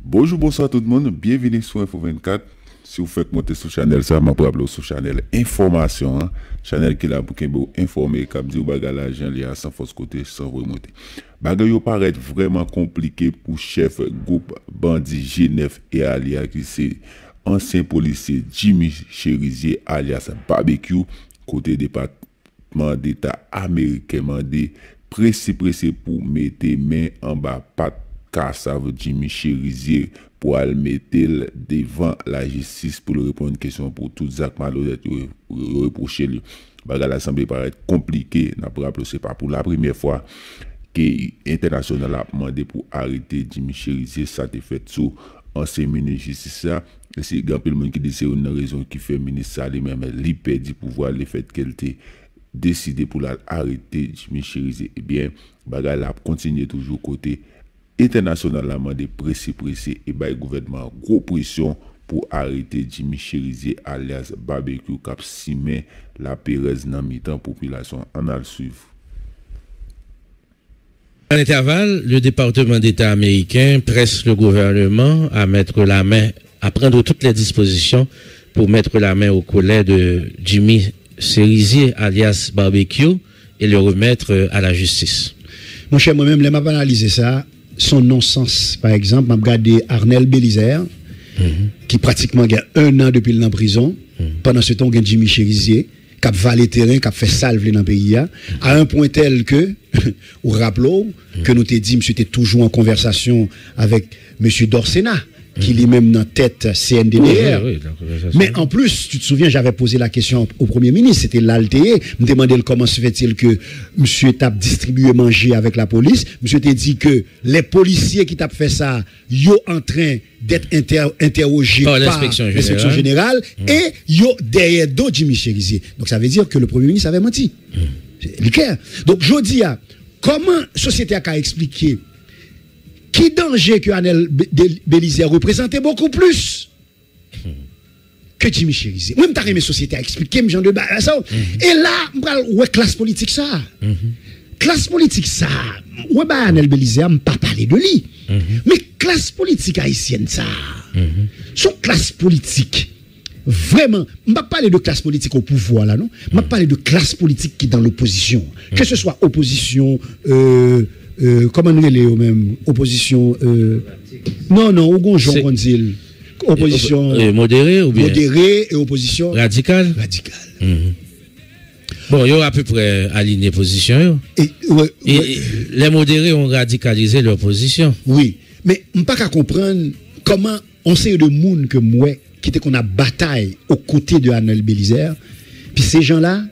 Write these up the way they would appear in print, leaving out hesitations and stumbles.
Bonjour, bonsoir tout le monde, bienvenue sur Info 24. Si vous faites monter sur channel, ça m'a appelé sur channel information, channel qui est là pour qu'il vous informer, comme dit, bagage l'argent lié sans force côté, sans remonter. Bagage yo paraît vraiment compliqué pour chef groupe bandit G9 et alias qui c'est ancien policier Jimmy Cherizier alias Barbecue, côté département d'État américain, mandé pressé pour mettre main en bas patte Kassav Jimmy Cherizier pour aller mettre devant la justice pour lui répondre une question pour tout Zach malhonnête reprocher lui. Bagage l'Assemblée paraît compliqué, n'a pas rappelé c'est pas pour la première fois que international a demandé pour arrêter Jimmy Cherizier, ça a fait sous ancien ministre de justice ça. Et c'est grand peu le monde qui dit c'est une raison qui fait ministre ça lui-même lui perd pouvoir le fait qu'elle était décidé pour l'arrêter Jimmy Cherizier. Eh bien, bagage la continue toujours côté international a demandé pressé et le gouvernement gros pression pour arrêter Jimmy Cherizier alias Barbecue cap simen la Pérez dans mi-temps population en a le suivre. En intervalle, le département d'État américain presse le gouvernement à mettre la main, à prendre toutes les dispositions pour mettre la main au collet de Jimmy Cherizier alias Barbecue et le remettre à la justice. Mon cher, moi-même, je m'ai analysé ça. Son non-sens, par exemple, m'a regardé Arnel Bélizer, qui pratiquement a 1 an depuis en prison. Pendant ce temps, il y a Jimmy Cherizier, qui a valé terrain, qui a fait salve dans le pays, à un point tel que, ou rappelons, que nous t'ai dit, monsieur était toujours en conversation avec monsieur Dorsena, qui est même dans tête CNDDR. Mais en plus, tu te souviens, j'avais posé la question au Premier ministre, c'était l'Alté, me demandait comment se fait-il que monsieur tape distribué manger avec la police. Monsieur t'a dit que les policiers qui tapent fait ça, yo en train d'être interrogés par l'inspection générale et yo derrière d'autres Jimmy Cherizier. Donc ça veut dire que le Premier ministre avait menti. C'est clair. Donc je dis, comment la société a expliqué qui danger que Arnel Bélizer représentait beaucoup plus que Jimmy Cherizier. Moi, je t'ai mes sociétés à expliquer, mes gens de bas, ça. Et là, ouais, classe politique ça. Classe politique ça. Ouais, bah, Arnel Bélizer, je ne pas parler de lui. Mais classe politique haïtienne ça. Son classe politique, vraiment, je ne vais pas parler de classe politique au pouvoir là, non. Je vais parler de classe politique qui est dans l'opposition. Que ce soit opposition, comment nous les même opposition non ou Jean Gonzil opposition modérée ou bien modérée et opposition radicale. Bon, il y a à peu près aligné position et les modérés ont radicalisé leur position. Oui, mais on pas qu'à comprendre comment on sait de monde que moi qui était qu'on a bataille aux côtés de Arnel Bélizer, puis ces gens-là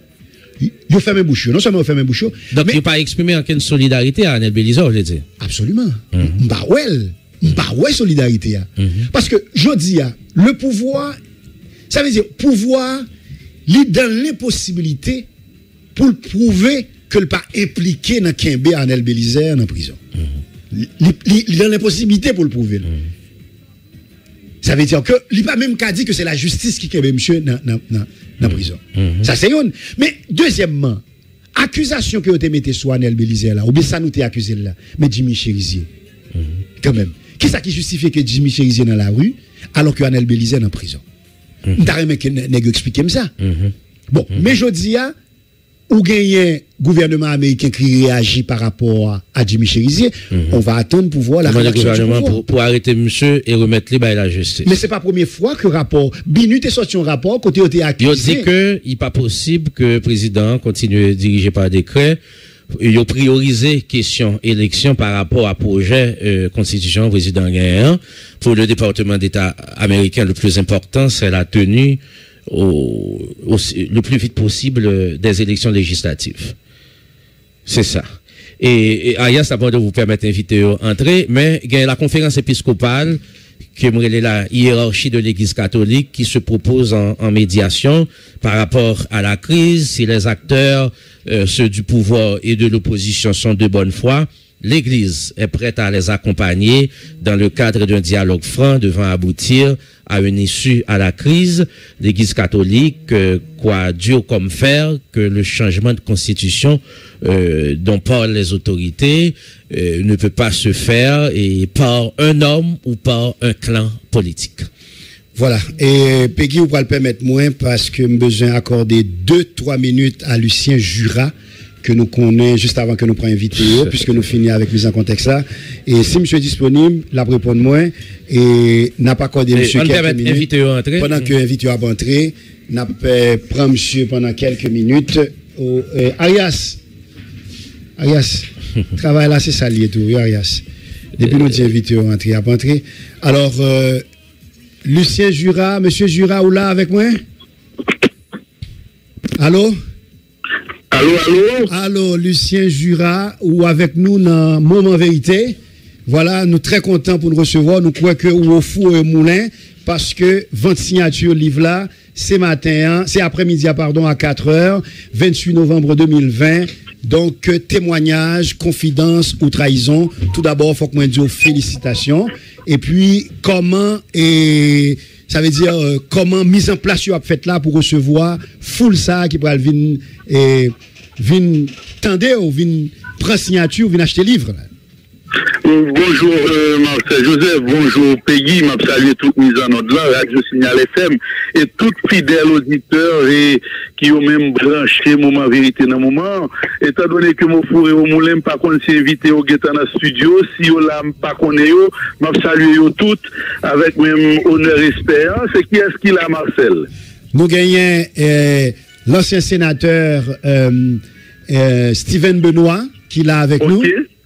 ils ont fermé bouche. Non seulement ils ont fermé bouche. Donc, ils n'ont pas exprimé aucune solidarité à Arnel Bélizer, je veux dire. Absolument. Ouais, solidarité. Parce que, je dis, le pouvoir, ça veut dire, pouvoir, il est dans l'impossibilité pour prouver que le pas impliqué dans Kembe Arnel Bélizer en prison. Il est dans l'impossibilité pour le prouver. Ça veut dire que, il n'a pas même qu'à dire que c'est la justice qui Kembe monsieur dans prison. Ça c'est une. Mais deuxièmement, accusation que vous avez mis sur Arnel Bélizer là, ou bien ça nous t'ai accusé là, mais Jimmy Cherizier. Quand même. Qui ça qui justifie que Jimmy Cherizier dans la rue alors que Arnel Bélizer dans prison? T'as même que nèg expliquer ça. Bon, mais je dis ou gagner gouvernement américain qui réagit par rapport à Jimmy Cherizier, on va attendre pour voir la réaction du gouvernement pour arrêter monsieur et remettre les à la justice. Mais c'est pas la première fois que rapport Binut est sorti un rapport côté été accusé. Il dit que il pas possible que le président continue dirigé par décret. Il a priorisé question élection par rapport à projet constitution président gagnant. Pour le département d'État américain, le plus important, c'est la tenue le plus vite possible des élections législatives. C'est ça. Et Ayas, ça va vous permettre d'inviter à entrer, mais il y a la conférence épiscopale qui est la hiérarchie de l'Église catholique qui se propose en médiation par rapport à la crise. Si les acteurs, ceux du pouvoir et de l'opposition sont de bonne foi, l'Église est prête à les accompagner dans le cadre d'un dialogue franc devant aboutir à une issue à la crise. L'Église catholique croit dur comme fer que le changement de constitution dont parlent les autorités ne peut pas se faire et par un homme ou par un clan politique. Voilà. Et Peggy, vous pouvez le permettre moins parce que j'ai besoin d'accorder 2-3 minutes à Lucien Jura, que nous connaissons juste avant que nous prenions invité, puisque nous finissons avec mise en contexte là. Et si monsieur est disponible, la répondre moins et n'a pas accordé monsieur quelques minutes. Pendant que l'invité va entrer, n'a pas prend monsieur pendant quelques minutes. Arias, travail là, c'est ça lié tout, Arias. Depuis nous dit invité à entrer. Alors, Lucien Jura, monsieur Jura, ou là avec moi? Allô? Allô, Lucien Jura, ou avec nous dans Moment Vérité. Voilà, nous très contents pour nous recevoir. Nous croyons que ou au four et moulin, parce que 20 signatures livre là, c'est matin, c'est après-midi, à 4h, 28 novembre 2020. Donc, témoignage, confidence ou trahison. Tout d'abord, il faut que moi dise félicitations. Et puis, comment, ça veut dire, comment mise en place tu as fait là pour recevoir full ça qui pourra venir tendre ou venir prendre signature ou venir acheter livre là. Bonjour Marcel Joseph, bonjour Peggy, m'a salué toute mise en ordre là, Radio Signal FM et tout fidèle auditeur et qui ont même branché Moment Vérité dans le moment. Étant donné que mon four et au moulin, par contre, si invité au Guetan dans le studio, si on l'a pas connaît, m'a salué toutes avec même honneur et espérance. Et qui est-ce qu'il a, Marcel? Nous gagnons l'ancien sénateur Steven Benoît qui l'a avec nous.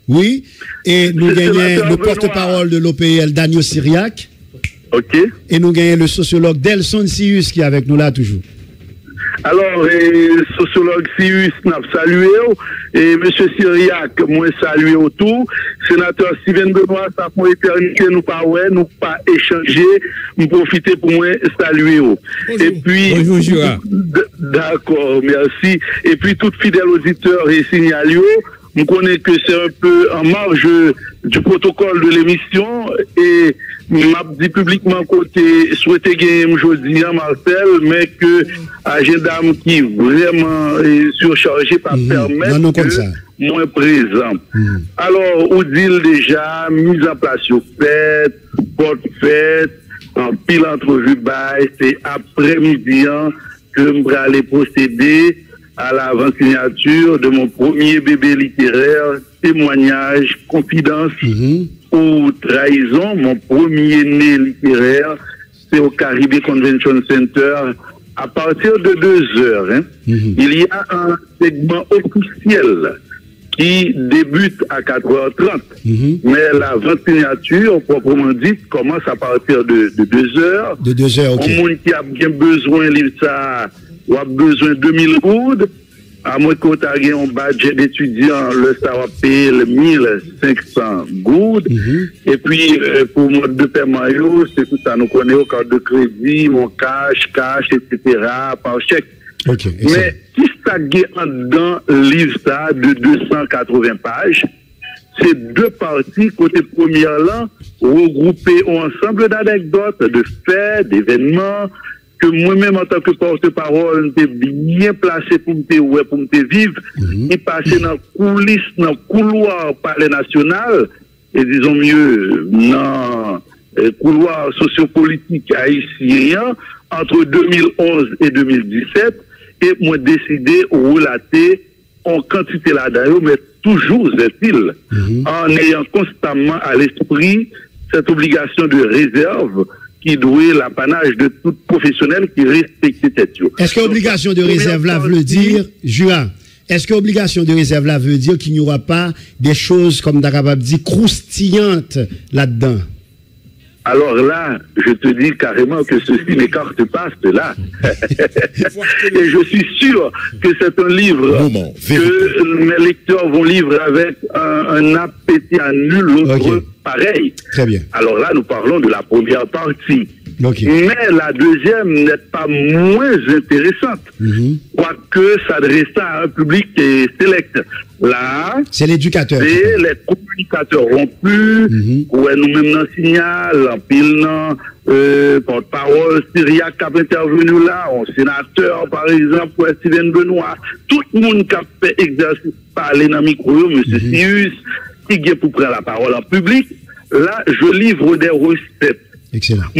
Oui, et nous gagnons le porte-parole de l'OPL, Daniel Syriac. OK. Et nous gagnons le sociologue Delson Sius qui est avec nous là toujours. Alors, sociologue Sius n'a salué, et M. Syriac, moi salué autour. Sénateur Steven Benoît, ça pour éternité, nous pas échanger, nous profiter pour moi saluer. Et puis, d'accord, merci. Et puis, tout fidèle auditeur et signalio. On connaît que c'est un peu en marge du protocole de l'émission et m'a dit publiquement côté souhaité gagner aujourd'hui Marcel, mais que agenda qui vraiment est surchargé par permettre que moins présent. Alors, on dit déjà mise en place au fait, porte fête, en pile entrevue bail, c'est après-midi que je vais aller procéder à l'avant-signature de mon premier bébé littéraire, témoignage, confidence ou trahison. Mon premier né littéraire, c'est au Caribbean Convention Center à partir de 2h. Il y a un segment officiel qui débute à 4h30. Mais l'avant-signature, proprement dit, commence à partir de 2h. De 2h, ok. Au monde qui a bien besoin de ça, ou a besoin de 2000 goudes, à moins qu'on ait un budget d'étudiant, le ça va payer 1500 goudes. Et puis, pour le mode de paiement, c'est tout ça, nous connaissons au carte de crédit, mon cash, etc., par chèque. Okay, mais si ça gagne dans livre ça de 280 pages, c'est deux parties, côté première là, regroupées ensemble d'anecdotes, de faits, d'événements, que moi-même en tant que porte-parole, j'étais bien placé pour me vivre, et passer dans coulisses, dans le couloir palais national, et disons mieux, dans le couloir sociopolitique haïtien, entre 2011 et 2017, et moi décidé de relater en quantité là-dedans, mais toujours est-il, en ayant constamment à l'esprit cette obligation de réserve qui doit l'apanage de tout professionnel qui respecte tête. Est-ce que l'obligation de réserve là veut dire, Juan, est-ce que l'obligation de réserve là veut dire qu'il n'y aura pas des choses, comme Darabab dit, croustillantes là-dedans? Alors là, je te dis carrément que ceci n'écarte pas cela. Et je suis sûr que c'est un livre que mes lecteurs vont lire avec un appétit à nul autre pareil. Très bien. Alors là, nous parlons de la première partie. Mais la deuxième n'est pas moins intéressante, quoique s'adressant à un public sélect. Là, c'est l'éducateur. C'est les communicateurs rompus, où nous-mêmes dans le signal, en pile porte-parole Syriac qui a intervenu là, un sénateur par exemple, Steven Benoît, tout le monde qui a fait exercice parler dans le micro, M. Sirius, qui est pour prendre la parole en public, là je livre des recettes. Excellent.